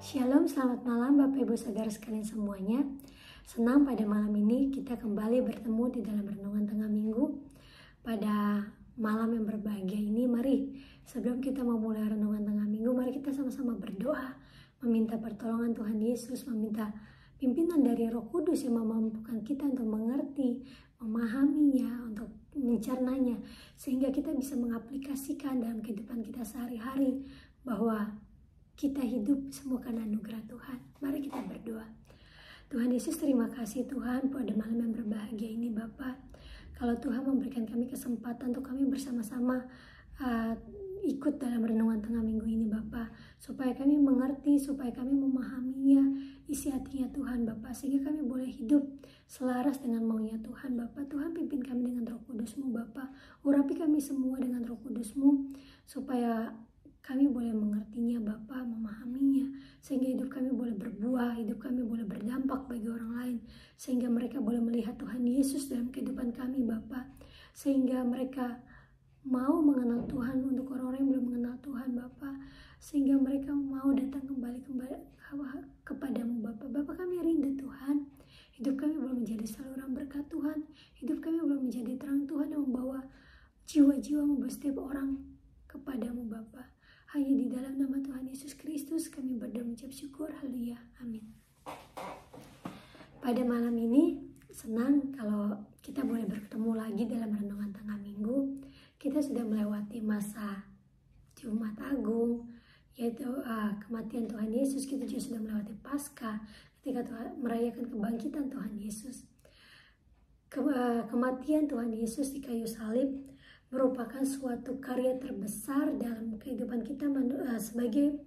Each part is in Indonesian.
Shalom, selamat malam Bapak Ibu Saudara sekalian semuanya. Senang pada malam ini kita kembali bertemu di dalam renungan tengah minggu. Pada malam yang berbahagia ini, mari sebelum kita memulai renungan tengah minggu, mari kita sama-sama berdoa, meminta pertolongan Tuhan Yesus, meminta pimpinan dari Roh Kudus yang memampukan kita untuk mengerti, memahaminya, untuk mencernanya, sehingga kita bisa mengaplikasikan dalam kehidupan kita sehari-hari bahwa kita hidup semua karena anugerah Tuhan. Mari kita berdoa. Tuhan Yesus, terima kasih Tuhan pada malam yang berbahagia ini Bapa. Kalau Tuhan memberikan kami kesempatan untuk kami bersama-sama ikut dalam renungan tengah minggu ini Bapa, supaya kami mengerti, supaya kami memahaminya, isi hatinya Tuhan Bapa, sehingga kami boleh hidup selaras dengan maunya Tuhan Bapa. Tuhan pimpin kami dengan Roh Kudus-Mu Bapa, urapi kami semua dengan Roh Kudus-Mu, supaya kami boleh mengertinya Bapa, memahaminya, sehingga hidup kami boleh berbuah, hidup kami boleh berdampak bagi orang lain, sehingga mereka boleh melihat Tuhan Yesus dalam kehidupan kami Bapa, sehingga mereka mau mengenal Tuhan untuk orang-orang yang belum mengenal Tuhan Bapa, sehingga mereka mau datang kembali kepadamu Bapa. Bapa, kami rindu Tuhan, hidup kami boleh menjadi saluran berkat Tuhan, hidup kami boleh menjadi terang Tuhan yang membawa jiwa-jiwa, membawa setiap orang kepadamu Bapa. Hanya di dalam nama Tuhan Yesus Kristus kami berdoa mengucap syukur. Haleluya. Amin. Pada malam ini senang kalau kita boleh bertemu lagi dalam renungan tengah minggu. Kita sudah melewati masa Jumat Agung, yaitu kematian Tuhan Yesus. Kita juga sudah melewati Paskah ketika Tuhan merayakan kebangkitan Tuhan Yesus. Kematian Tuhan Yesus di kayu salib merupakan suatu karya terbesar dalam kehidupan kita sebagai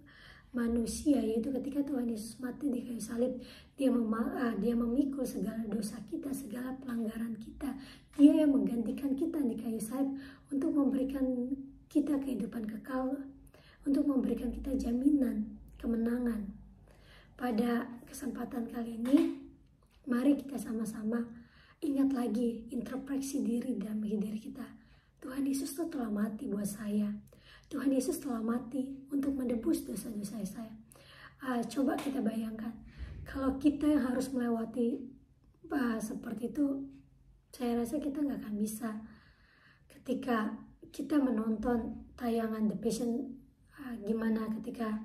manusia, yaitu ketika Tuhan Yesus mati di kayu salib, dia memikul segala dosa kita, segala pelanggaran kita. Dia yang menggantikan kita di kayu salib untuk memberikan kita kehidupan kekal, untuk memberikan kita jaminan kemenangan. Pada kesempatan kali ini, mari kita sama-sama ingat lagi, introspeksi diri dalam diri kita. Tuhan Yesus telah mati buat saya. Tuhan Yesus telah mati untuk menebus dosa-dosa saya. Coba kita bayangkan, kalau kita yang harus melewati seperti itu, saya rasa kita nggak akan bisa. Ketika kita menonton tayangan The Passion, gimana ketika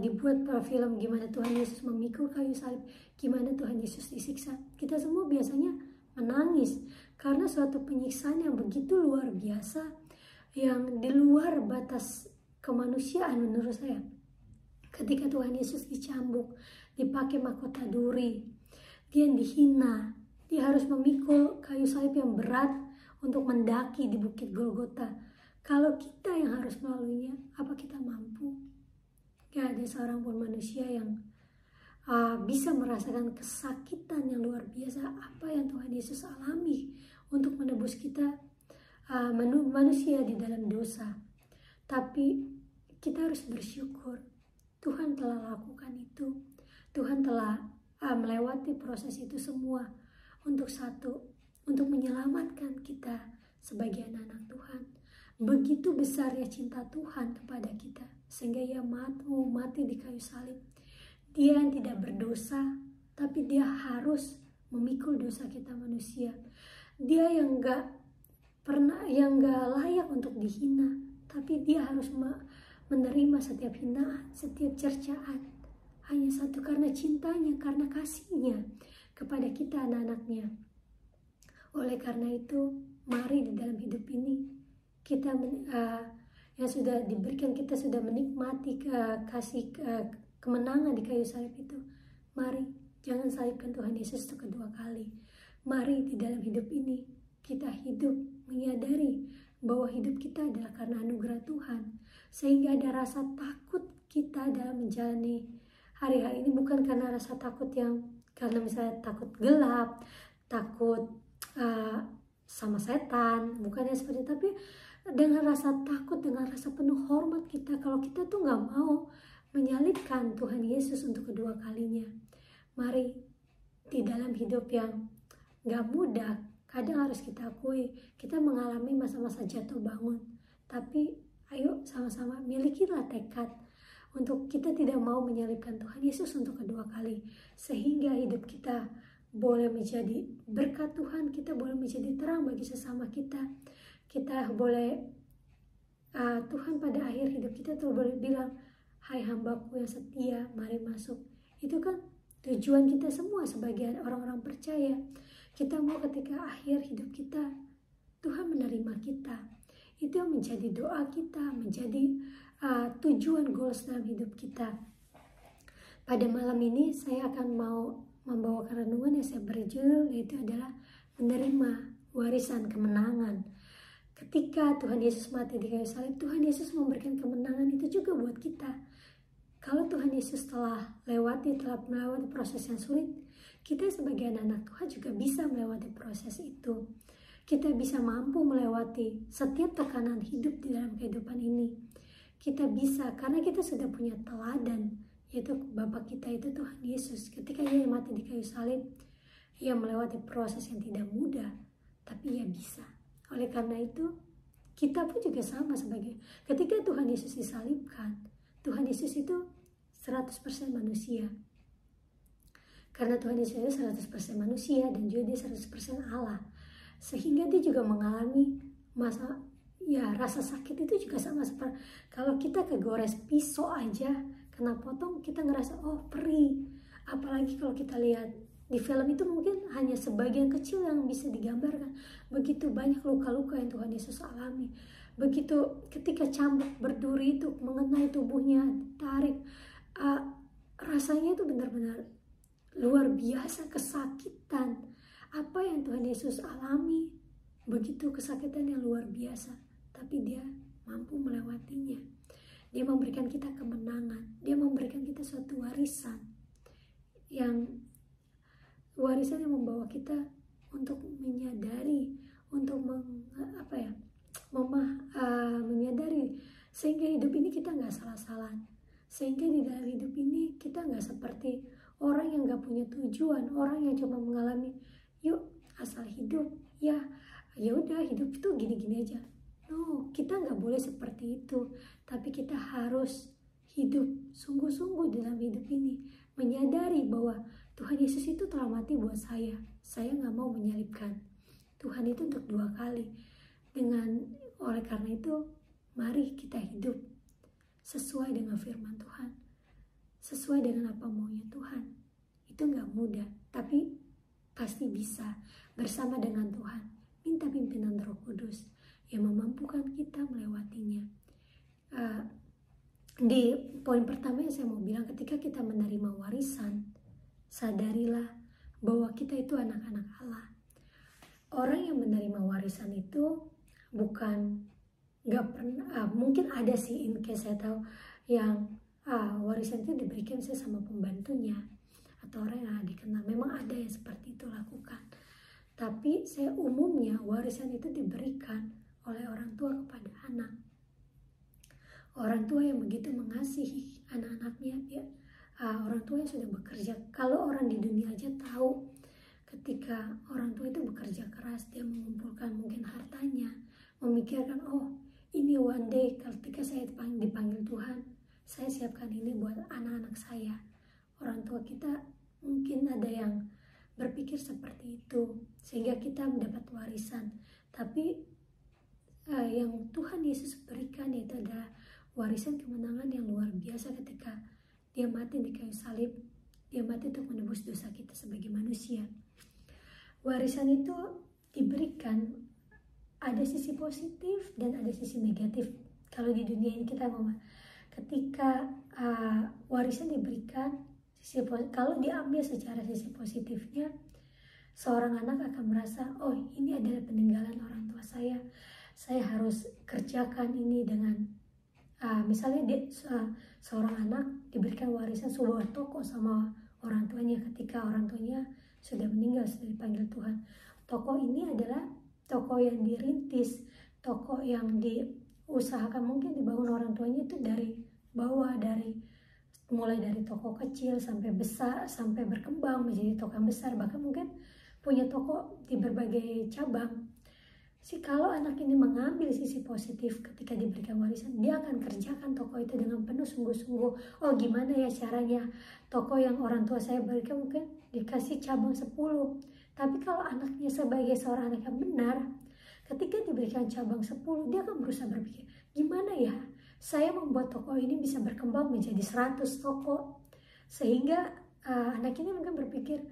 dibuat film gimana Tuhan Yesus memikul kayu salib, gimana Tuhan Yesus disiksa, kita semua biasanya menangis karena suatu penyiksaan yang begitu luar biasa, yang di luar batas kemanusiaan menurut saya. Ketika Tuhan Yesus dicambuk, dipakai mahkota duri, dia dihina, dia harus memikul kayu salib yang berat untuk mendaki di bukit Golgota. Kalau kita yang harus melaluinya, apa kita mampu? Gak ada seorang pun manusia yang bisa merasakan kesakitan yang luar biasa apa yang Tuhan Yesus alami untuk menebus kita manusia di dalam dosa. Tapi kita harus bersyukur Tuhan telah lakukan itu. Tuhan telah melewati proses itu semua untuk menyelamatkan kita sebagai anak-anak Tuhan. Begitu besarnya cinta Tuhan kepada kita sehingga ia mau mati di kayu salib. Dia yang tidak berdosa, tapi dia harus memikul dosa kita manusia. Dia yang gak layak untuk dihina, tapi dia harus menerima setiap hinaan, setiap cercaan. Hanya satu, karena cintanya, karena kasihnya kepada kita anak-anaknya. Oleh karena itu, mari di dalam hidup ini kita yang sudah diberikan, kita sudah menikmati kasih kemenangan di kayu salib itu. Mari jangan salibkan Tuhan Yesus itu kedua kali. Mari di dalam hidup ini kita hidup menyadari bahwa hidup kita adalah karena anugerah Tuhan, sehingga ada rasa takut kita dalam menjalani hari-hari ini, bukan karena rasa takut yang karena misalnya takut gelap, takut sama setan, bukannya seperti itu, tapi dengan rasa takut, dengan rasa penuh hormat kita kalau kita tuh nggak mau menyalibkan Tuhan Yesus untuk kedua kalinya. Mari di dalam hidup yang gak mudah, kadang harus kita akui, kita mengalami masa-masa jatuh bangun. Tapi ayo sama-sama milikilah tekad untuk kita tidak mau menyalibkan Tuhan Yesus untuk kedua kali, sehingga hidup kita boleh menjadi berkat Tuhan, kita boleh menjadi terang bagi sesama kita. Kita boleh Tuhan pada akhir hidup kita tuh boleh bilang, hai hambaku yang setia, mari masuk. Itu kan tujuan kita semua sebagai orang-orang percaya. Kita mau ketika akhir hidup kita, Tuhan menerima kita. Itu yang menjadi doa kita, menjadi tujuan goals dalam hidup kita. Pada malam ini saya akan mau membawakan renungan yang saya beri judul, yaitu adalah menerima warisan kemenangan. Ketika Tuhan Yesus mati di kayu salib, Tuhan Yesus memberikan kemenangan itu juga buat kita. Kalau Tuhan Yesus telah melewati proses yang sulit, kita sebagai anak-anak Tuhan juga bisa melewati proses itu. Kita bisa mampu melewati setiap tekanan hidup di dalam kehidupan ini. Kita bisa, karena kita sudah punya teladan, yaitu Bapa kita itu Tuhan Yesus. Ketika Ia mati di kayu salib, Ia melewati proses yang tidak mudah, tapi Ia bisa. Oleh karena itu, kita pun juga sama sebagai ketika Tuhan Yesus disalibkan, Tuhan Yesus itu 100% manusia. Karena Tuhan Yesus itu 100% manusia dan juga dia 100% Allah. Sehingga dia juga mengalami rasa sakit itu juga sama seperti kalau kita kegores pisau aja, kena potong, kita ngerasa oh perih. Apalagi kalau kita lihat di film itu mungkin hanya sebagian kecil yang bisa digambarkan. Begitu banyak luka-luka yang Tuhan Yesus alami. Begitu ketika cambuk berduri itu mengenai tubuhnya, tarik, rasanya itu benar-benar luar biasa, kesakitan. Apa yang Tuhan Yesus alami, begitu kesakitan yang luar biasa, tapi dia mampu melewatinya. Dia memberikan kita kemenangan, dia memberikan kita suatu warisan yang membawa kita untuk menyadari, untuk menyadari sehingga hidup ini kita nggak salah-salah, sehingga di dalam hidup ini kita nggak seperti orang yang nggak punya tujuan, orang yang cuma mengalami yuk asal hidup, ya udah hidup itu gini-gini aja. No, kita nggak boleh seperti itu, tapi kita harus hidup sungguh-sungguh dalam hidup ini, menyadari bahwa Tuhan Yesus itu telah mati buat saya nggak mau menyalibkan Tuhan itu untuk 2 kali. Oleh karena itu, mari kita hidup sesuai dengan firman Tuhan, sesuai dengan apa maunya Tuhan. Itu nggak mudah, tapi pasti bisa bersama dengan Tuhan. Minta pimpinan Roh Kudus yang memampukan kita melewatinya. Di poin pertama yang saya mau bilang, ketika kita menerima warisan, sadarilah bahwa kita itu anak-anak Allah. Orang yang menerima warisan itu nggak pernah, mungkin ada sih in case saya tahu yang warisan itu diberikan sama pembantunya atau orang yang dikenal. Memang ada yang seperti itu lakukan. Tapi saya umumnya warisan itu diberikan oleh orang tua kepada anak. Orang tua yang begitu mengasihi anak-anaknya, orang tua yang sudah bekerja. Kalau orang di dunia aja tahu ketika orang tua itu bekerja keras, dia mengumpulkan mungkin hartanya, memikirkan oh ini one day ketika saya dipanggil Tuhan, saya siapkan ini buat anak-anak saya. Orang tua kita mungkin ada yang berpikir seperti itu sehingga kita mendapat warisan. Tapi yang Tuhan Yesus berikan itu adalah warisan kemenangan yang luar biasa. Ketika dia mati di kayu salib, dia mati untuk menebus dosa kita sebagai manusia. Warisan itu diberikan, ada sisi positif dan ada sisi negatif. Kalau di dunia ini kita ngomong, ketika warisan diberikan, kalau diambil secara sisi positifnya, seorang anak akan merasa, oh ini adalah peninggalan orang tua saya harus kerjakan ini dengan, misalnya seorang anak diberikan warisan sebuah toko sama orang tuanya ketika orang tuanya sudah meninggal, sudah dipanggil Tuhan. Toko ini adalah toko yang dirintis, toko yang diusahakan, mungkin dibangun orang tuanya itu dari bawah, mulai dari toko kecil sampai besar, sampai berkembang menjadi toko yang besar, bahkan mungkin punya toko di berbagai cabang. Kalau anak ini mengambil sisi positif ketika diberikan warisan, dia akan kerjakan toko itu dengan penuh sungguh-sungguh. Oh, gimana ya caranya? Toko yang orang tua saya berikan mungkin dikasih cabang 10. Tapi kalau anaknya sebagai seorang anak yang benar, ketika diberikan cabang 10, dia akan berusaha berpikir, gimana ya saya membuat toko ini bisa berkembang menjadi 100 toko. Sehingga anak ini mungkin berpikir,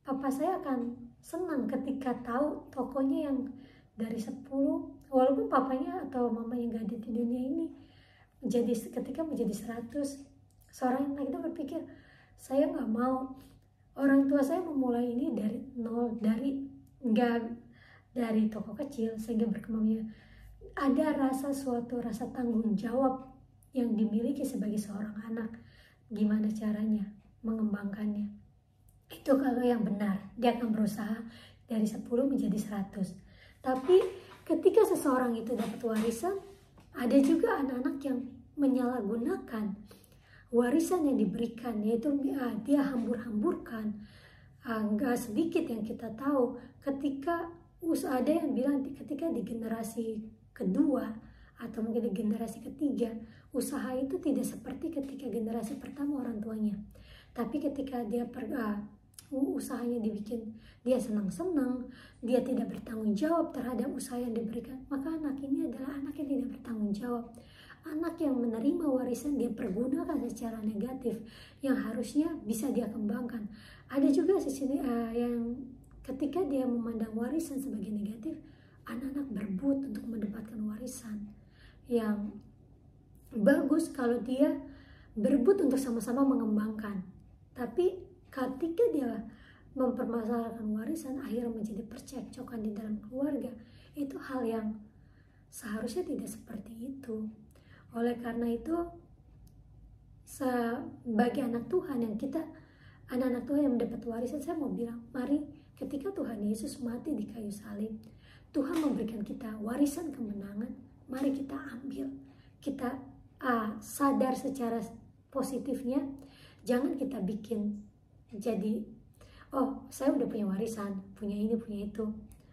papa saya akan senang ketika tahu tokonya yang dari 10, walaupun papanya atau mamanya gak ada di dunia ini, ketika menjadi 100, seorang anak itu berpikir, saya gak mau orang tua saya memulai ini dari nol, dari toko kecil sehingga berkembangnya. Ada suatu rasa tanggung jawab yang dimiliki sebagai seorang anak. Gimana caranya mengembangkannya? Itu kalau yang benar, dia akan berusaha dari 10 menjadi 100. Tapi ketika seseorang itu dapat warisan, ada juga anak-anak yang menyalahgunakan warisan yang diberikan, yaitu dia hambur-hamburkan. Nggak sedikit yang kita tahu ketika ada yang bilang ketika di generasi kedua atau mungkin di generasi ketiga, usaha itu tidak seperti ketika generasi pertama orang tuanya. Tapi ketika dia usahanya dibikin, dia senang-senang, dia tidak bertanggung jawab terhadap usaha yang diberikan, maka anak ini adalah anak yang tidak bertanggung jawab. Anak yang menerima warisan dia pergunakan secara negatif yang harusnya bisa dia kembangkan. Ada juga sisi yang ketika dia memandang warisan sebagai negatif, anak-anak berebut untuk mendapatkan warisan. Yang bagus kalau dia berebut untuk sama-sama mengembangkan. Tapi ketika dia mempermasalahkan warisan, akhirnya menjadi percekcokan di dalam keluarga. Itu hal yang seharusnya tidak seperti itu. Oleh karena itu, sebagai anak Tuhan anak-anak Tuhan yang mendapat warisan, saya mau bilang, mari ketika Tuhan Yesus mati di kayu salib, Tuhan memberikan kita warisan kemenangan, mari kita ambil. Kita sadar secara positifnya, jangan kita bikin jadi, oh saya udah punya warisan, punya ini, punya itu.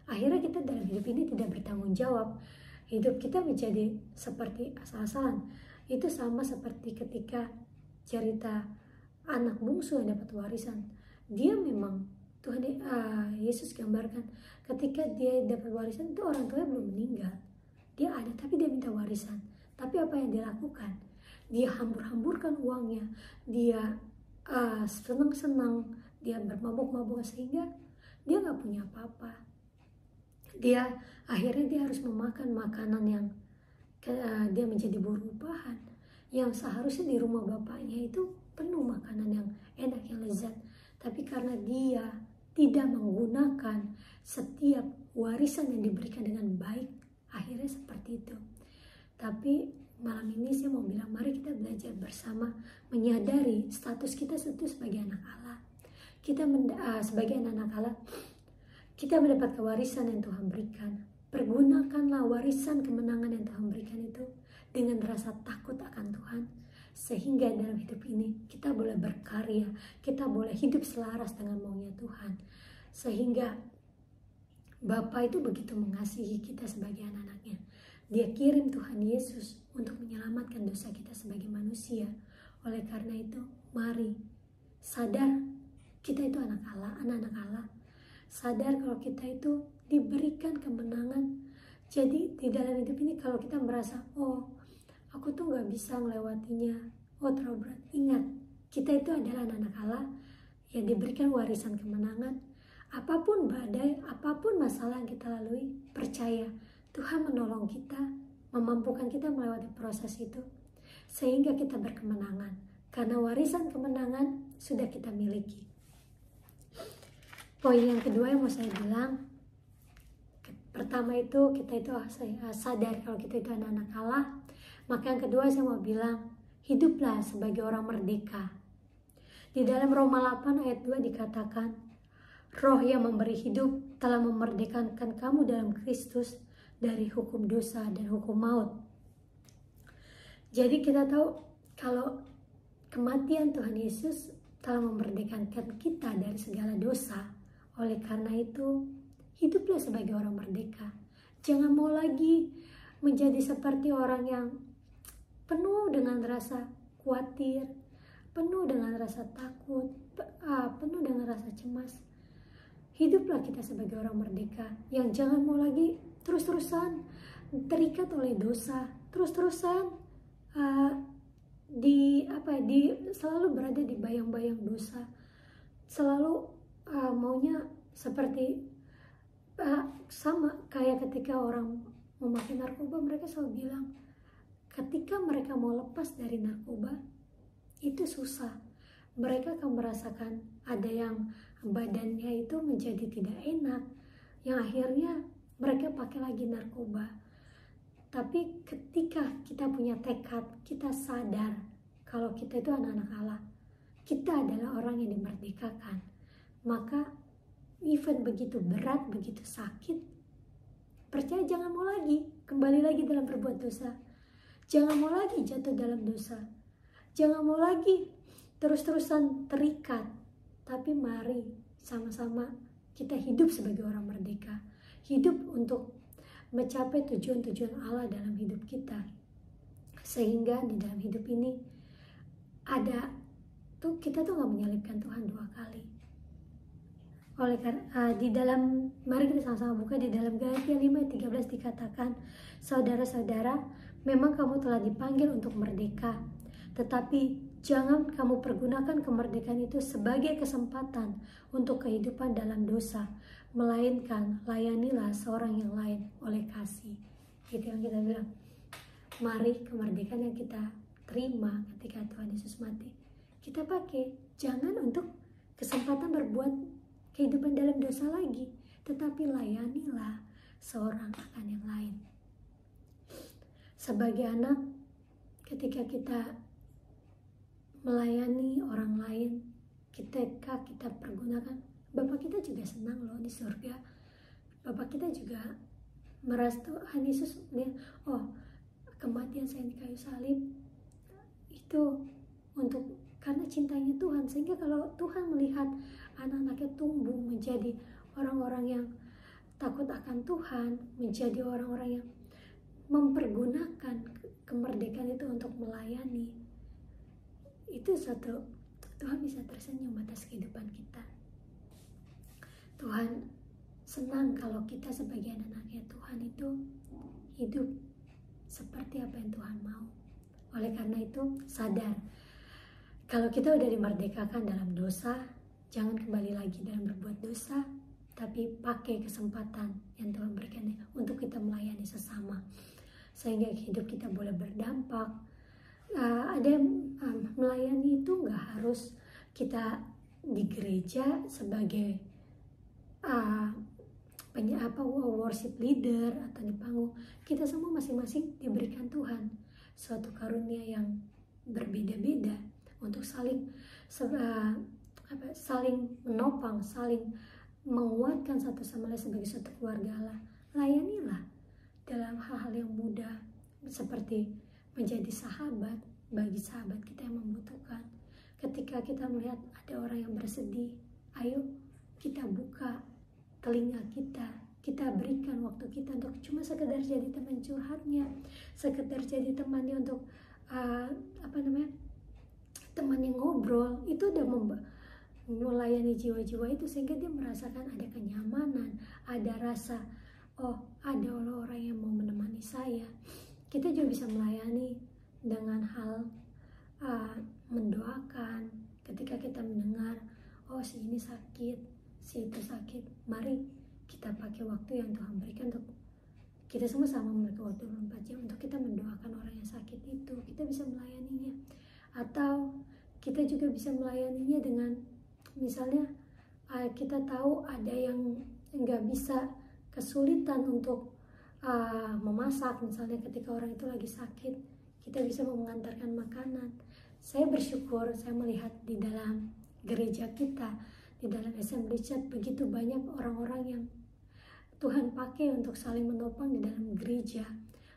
Akhirnya kita dalam hidup ini tidak bertanggung jawab. Hidup kita menjadi seperti asal-asalan. Itu sama seperti ketika cerita anak bungsu yang dapat warisan. Dia memang, Tuhan Yesus gambarkan, ketika dia dapat warisan itu orang tuanya belum meninggal. Dia ada tapi dia minta warisan. Tapi apa yang dia lakukan? Dia hambur-hamburkan uangnya. Dia senang-senang, dia bermabuk-mabuk sehingga dia nggak punya apa-apa. Akhirnya dia harus memakan makanan yang dia menjadi buruh upahan, yang seharusnya di rumah bapaknya itu penuh makanan yang enak, yang lezat. Tapi karena dia tidak menggunakan setiap warisan yang diberikan dengan baik, akhirnya seperti itu. Tapi malam ini saya mau bilang, mari kita belajar bersama menyadari status kita itu sebagai anak Allah. Kita sebagai anak Allah, kita mendapat warisan yang Tuhan berikan. Pergunakanlah warisan kemenangan yang Tuhan berikan itu dengan rasa takut akan Tuhan. Sehingga dalam hidup ini kita boleh berkarya, kita boleh hidup selaras dengan maunya Tuhan. Sehingga Bapa itu begitu mengasihi kita sebagai anak-anaknya. Dia kirim Tuhan Yesus untuk menyelamatkan dosa kita sebagai manusia. Oleh karena itu, mari sadar kita itu anak Allah, anak-anak Allah. Sadar kalau kita itu diberikan kemenangan. Jadi di dalam hidup ini kalau kita merasa, oh aku tuh gak bisa melewatinya, oh terlalu berat. Ingat, kita itu adalah anak-anak Allah yang diberikan warisan kemenangan. Apapun badai, apapun masalah yang kita lalui, percaya Tuhan menolong kita, memampukan kita melewati proses itu, sehingga kita berkemenangan. Karena warisan kemenangan sudah kita miliki. Poin yang kedua yang mau saya bilang, pertama itu kita itu sadar kalau kita itu anak-anak Allah. Maka yang kedua saya mau bilang, hiduplah sebagai orang merdeka. Di dalam Roma 8 ayat 2 dikatakan, Roh yang memberi hidup telah memerdekakan kamu dalam Kristus dari hukum dosa dan hukum maut. Jadi kita tahu kalau kematian Tuhan Yesus telah memerdekakan kita dari segala dosa. Oleh karena itu, hiduplah sebagai orang merdeka. Jangan mau lagi menjadi seperti orang yang penuh dengan rasa khawatir, penuh dengan rasa takut, penuh dengan rasa cemas. Hiduplah kita sebagai orang merdeka yang jangan mau lagi terus-terusan terikat oleh dosa, terus-terusan selalu berada di bayang-bayang dosa, selalu maunya seperti sama kayak ketika orang memakai narkoba. Mereka selalu bilang ketika mereka mau lepas dari narkoba itu susah. Mereka akan merasakan ada yang badannya itu menjadi tidak enak, yang akhirnya mereka pakai lagi narkoba. Tapi ketika kita punya tekad, kita sadar kalau kita itu anak-anak Allah, kita adalah orang yang dimerdekakan, maka even begitu berat, begitu sakit, percaya jangan mau lagi kembali lagi dalam berbuat dosa. Jangan mau lagi jatuh dalam dosa. Jangan mau lagi terus-terusan terikat. Tapi mari sama-sama kita hidup sebagai orang merdeka. Hidup untuk mencapai tujuan-tujuan Allah dalam hidup kita. Sehingga di dalam hidup ini kita tuh gak menyalibkan Tuhan 2 kali. Oleh karena mari kita sama-sama buka di dalam Galatia 5:13 dikatakan, saudara-saudara, memang kamu telah dipanggil untuk merdeka, tetapi jangan kamu pergunakan kemerdekaan itu sebagai kesempatan untuk kehidupan dalam dosa, melainkan layanilah seorang yang lain oleh kasih. Gitu yang kita bilang. Mari kemerdekaan yang kita terima ketika Tuhan Yesus mati, kita pakai jangan untuk kesempatan berbuat kehidupan dalam dosa lagi, tetapi layanilah seorang akan yang lain. Sebagai anak, ketika kita melayani orang lain, ketika kita pergunakan, Bapak kita juga senang loh di surga. Bapak kita juga merasa Tuhan Yesus, kematian saya di kayu salib itu karena cintanya Tuhan. Sehingga kalau Tuhan melihat anak-anaknya tumbuh menjadi orang-orang yang takut akan Tuhan, menjadi orang-orang yang mempergunakan kemerdekaan itu untuk melayani, itu Tuhan bisa tersenyum atas kehidupan kita. Tuhan senang kalau kita sebagai anak-anaknya Tuhan itu hidup seperti apa yang Tuhan mau. Oleh karena itu sadar kalau kita udah dimerdekakan dalam dosa, jangan kembali lagi dalam berbuat dosa, tapi pakai kesempatan yang Tuhan berikan untuk kita melayani sesama, sehingga hidup kita boleh berdampak. Melayani itu nggak harus kita di gereja sebagai worship leader atau di panggung. Kita semua masing-masing diberikan Tuhan suatu karunia yang berbeda-beda untuk saling menopang, saling menguatkan satu sama lain sebagai suatu keluarga Allah. Layanilah dalam hal-hal yang mudah, seperti menjadi sahabat bagi sahabat kita yang membutuhkan. Ketika kita melihat ada orang yang bersedih, ayo kita buka telinga kita berikan waktu kita untuk cuma sekedar jadi teman curhatnya, sekedar jadi temannya untuk teman yang ngobrol. Itu udah melayani jiwa-jiwa itu, sehingga dia merasakan ada kenyamanan, ada rasa ada orang yang mau menemani saya. Kita juga bisa melayani dengan hal mendoakan. Ketika kita mendengar si ini sakit, si itu sakit, mari kita pakai waktu yang Tuhan berikan untuk kita semua sama memiliki waktu 24 jam untuk kita mendoakan orang yang sakit itu. Kita bisa melayaninya, atau kita juga bisa melayaninya dengan misalnya kita tahu ada yang nggak bisa, kesulitan untuk memasak, misalnya ketika orang itu lagi sakit, kita bisa mengantarkan makanan. Saya bersyukur saya melihat di dalam gereja kita, di dalam Assembly Church, begitu banyak orang-orang yang Tuhan pakai untuk saling menopang di dalam gereja.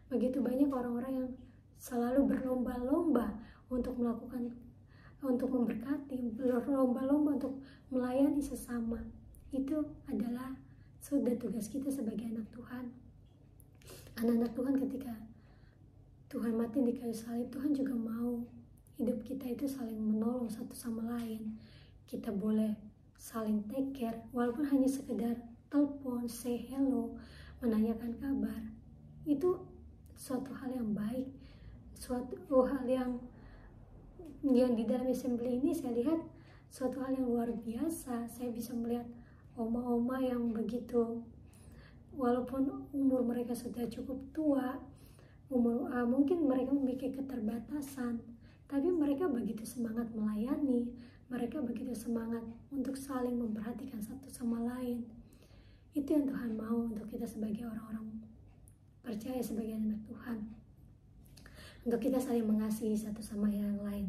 Begitu banyak orang-orang yang selalu berlomba-lomba untuk memberkati, berlomba-lomba untuk melayani sesama. Itu adalah sudah tugas kita sebagai anak Tuhan. anak-anak Tuhan, ketika Tuhan mati di kayu salib, Tuhan juga mau hidup kita itu saling menolong satu sama lain. Kita boleh saling take care, walaupun hanya sekedar telepon, say hello, menanyakan kabar. Itu suatu hal yang baik, suatu hal yang di dalam assembly ini saya lihat suatu hal yang luar biasa. Saya bisa melihat oma-oma yang begitu, walaupun umur mereka sudah cukup tua, mungkin mereka memiliki keterbatasan, tapi mereka begitu semangat melayani, mereka begitu semangat untuk saling memperhatikan satu sama lain. Itu yang Tuhan mau untuk kita sebagai orang-orang percaya, sebagai anak Tuhan, untuk kita saling mengasihi satu sama yang lain.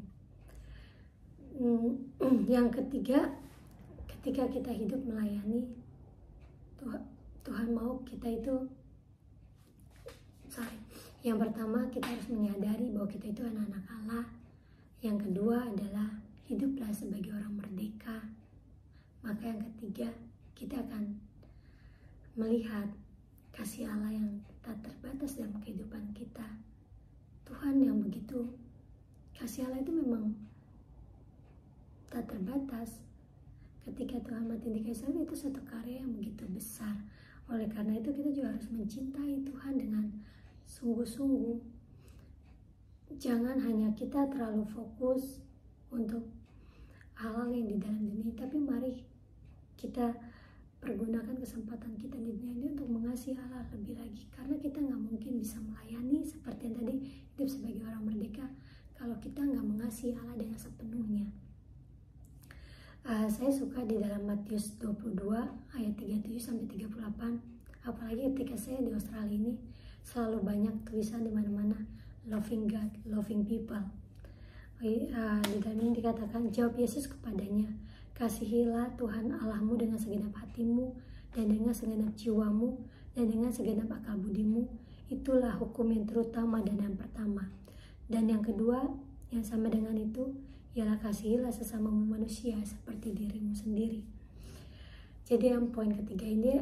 Yang ketiga, ketika kita hidup melayani, Tuhan mau kita itu, yang pertama kita harus menyadari bahwa kita itu anak-anak Allah. Yang kedua adalah hiduplah sebagai orang merdeka. Maka yang ketiga, kita akan melihat kasih Allah yang tak terbatas dalam kehidupan kita. Tuhan yang begitu, kasih Allah itu memang tak terbatas. Ketika Tuhan mati di kayu salib, itu satu karya yang begitu besar. Oleh karena itu kita juga harus mencintai Tuhan dengan sungguh-sungguh. Jangan hanya kita terlalu fokus untuk hal-hal yang di dalam dunia, tapi mari kita pergunakan kesempatan kita di dunia ini untuk mengasihi Allah lebih lagi. Karena kita nggak mungkin bisa melayani seperti yang tadi, hidup sebagai orang merdeka, kalau kita nggak mengasihi Allah dengan sepenuhnya. Saya suka di dalam Matius 22 ayat 37-38, apalagi ketika saya di Australia ini selalu banyak tulisan di mana-mana loving God, loving people. Di dalam ini dikatakan, jawab Yesus kepadanya, kasihilah Tuhan Allahmu dengan segenap hatimu, dan dengan segenap jiwamu, dan dengan segenap akal budimu. Itulah hukum yang terutama dan yang pertama. Dan yang kedua, yang sama dengan itu, ialah kasihilah sesamamu manusia seperti dirimu sendiri. Jadi yang poin ketiga ini,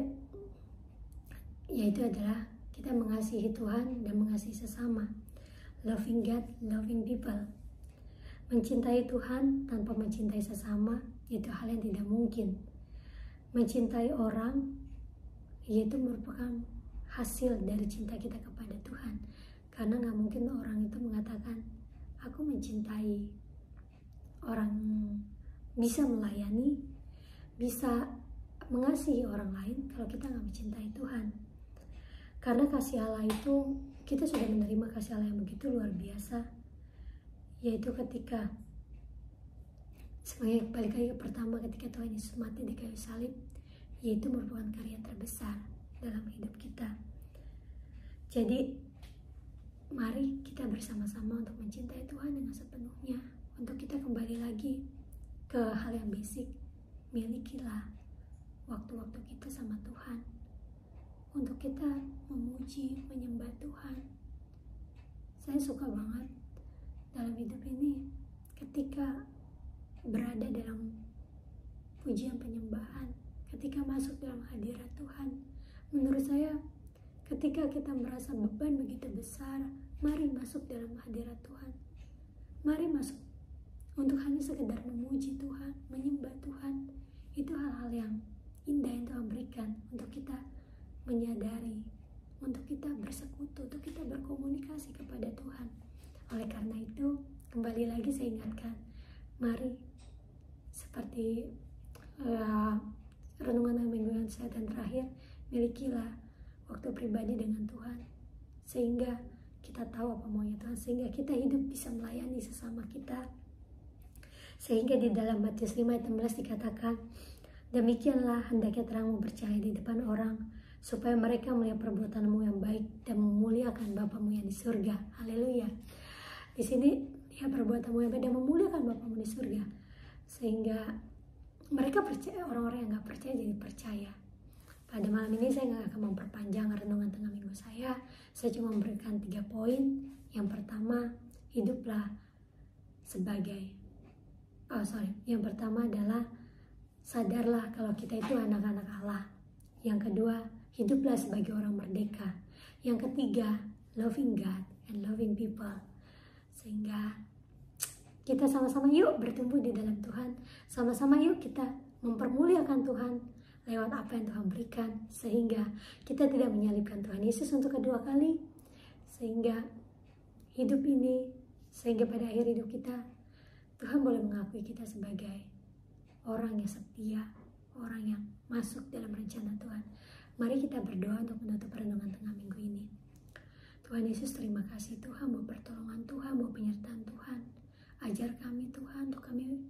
yaitu adalah kita mengasihi Tuhan dan mengasihi sesama. Loving God, loving people. Mencintai Tuhan tanpa mencintai sesama, itu hal yang tidak mungkin. Mencintai orang, yaitu merupakan hasil dari cinta kita kepada Tuhan. Karena gak mungkin orang itu mengatakan, aku mencintai. Orang bisa melayani, bisa mengasihi orang lain kalau kita gak mencintai Tuhan. Karena kasih Allah itu, kita sudah menerima kasih Allah yang begitu luar biasa, yaitu ketika sebagai balik lagi ke pertama, ketika Tuhan Yesus mati di kayu salib, yaitu merupakan karya terbesar dalam hidup kita. Jadi mari kita bersama-sama untuk mencintai Tuhan dengan sepenuhnya, untuk kita kembali lagi ke hal yang basic. Milikilah waktu-waktu kita sama Tuhan, untuk kita memuji, menyembah Tuhan. Saya suka banget dalam hidup ini ketika berada dalam pujian penyembahan, ketika masuk dalam hadirat Tuhan. Menurut saya, ketika kita merasa beban begitu besar, mari masuk dalam hadirat Tuhan. Mari masuk untuk hanya sekedar memuji Tuhan, menyembah Tuhan. Itu hal-hal yang indah yang Tuhan berikan untuk kita menyadari, untuk kita bersekutu, untuk kita berkomunikasi kepada Tuhan. Oleh karena itu, kembali lagi saya ingatkan, mari seperti renungan minggu yang saya dan terakhir, milikilah waktu pribadi dengan Tuhan, sehingga kita tahu apa maunya Tuhan, sehingga kita hidup bisa melayani sesama kita. Sehingga di dalam Matius 5 ayat 16 dikatakan, demikianlah hendaknya terangmu bercahaya di depan orang, supaya mereka melihat perbuatanmu yang baik dan memuliakan Bapamu yang di surga. Haleluya. Di sini ya, perbuatanmu yang baik dan memuliakan Bapamu di surga, sehingga mereka percaya, orang-orang yang gak percaya jadi percaya. Pada malam ini saya gak akan memperpanjang renungan tengah minggu saya cuma memberikan 3 poin. Yang pertama, hiduplah sebagai yang pertama adalah sadarlah kalau kita itu anak-anak Allah. Yang kedua, hiduplah sebagai orang merdeka. Yang ketiga, loving God and loving people. Sehingga kita sama-sama yuk bertumbuh di dalam Tuhan. Sama-sama yuk kita mempermuliakan Tuhan lewat apa yang Tuhan berikan. Sehingga kita tidak menyalibkan Tuhan Yesus untuk kedua kali. Sehingga hidup ini, sehingga pada akhir hidup kita, Tuhan boleh mengakui kita sebagai orang yang setia, orang yang masuk dalam rencana Tuhan. Mari kita berdoa untuk menutup renungan tengah minggu ini. Tuhan Yesus, terima kasih Tuhan buat pertolongan Tuhan, buat penyertaan Tuhan. Ajar kami Tuhan untuk kami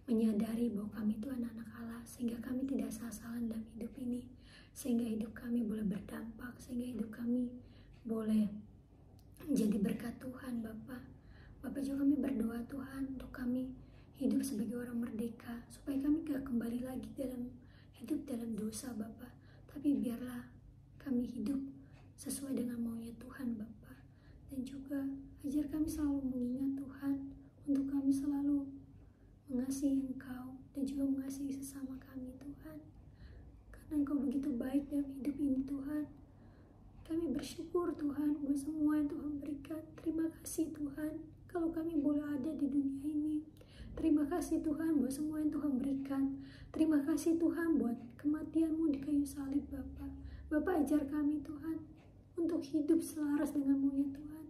menyadari bahwa kami itu anak-anak Allah, sehingga kami tidak salah-salah dalam hidup ini, sehingga hidup kami boleh berdampak, sehingga hidup kami boleh menjadi berkat Tuhan Bapa. Bapa juga kami berdoa Tuhan untuk kami hidup sebagai orang merdeka, supaya kami gak kembali lagi dalam hidup dalam dosa Bapa, tapi biarlah kami hidup sesuai dengan maunya Tuhan Bapa. Dan juga ajar kami selalu mengingat Tuhan, untuk kami selalu mengasihi Engkau dan juga mengasihi sesama kami Tuhan. Karena Engkau begitu baik dalam hidup ini Tuhan. Kami bersyukur Tuhan buat semua yang Tuhan berikan. Terima kasih Tuhan kalau kami boleh ada di dunia ini. Terima kasih Tuhan buat semua yang Tuhan berikan. Terima kasih Tuhan buat kematian-Mu di kayu salib Bapa. Bapa, ajar kami Tuhan untuk hidup selaras dengan maunya Tuhan,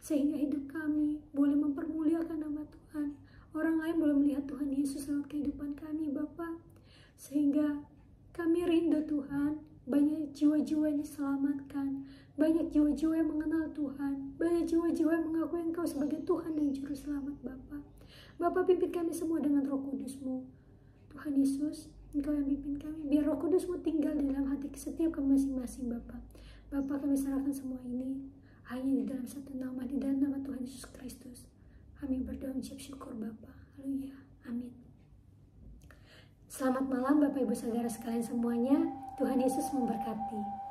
sehingga hidup kami boleh mempermuliakan nama Tuhan. Orang lain boleh melihat Tuhan Yesus lewat kehidupan kami Bapa. Sehingga kami rindu Tuhan, banyak jiwa-jiwa yang diselamatkan, banyak jiwa-jiwa yang mengenal Tuhan, banyak jiwa-jiwa yang mengakui Engkau sebagai Tuhan dan Juru Selamat Bapa. Bapa, pimpin kami semua dengan Roh Kudus-Mu. Tuhan Yesus, Engkau yang pimpin kami, biar Roh Kudus-Mu tinggal di dalam hati setiap kami masing-masing Bapa. Bapa, kami serahkan semua ini hanya di dalam satu nama, di dalam nama Tuhan Yesus Kristus. Kami berdoa mengucap syukur Bapa. Haleluya. Amin. Selamat malam Bapak Ibu Saudara sekalian semuanya. Tuhan Yesus memberkati.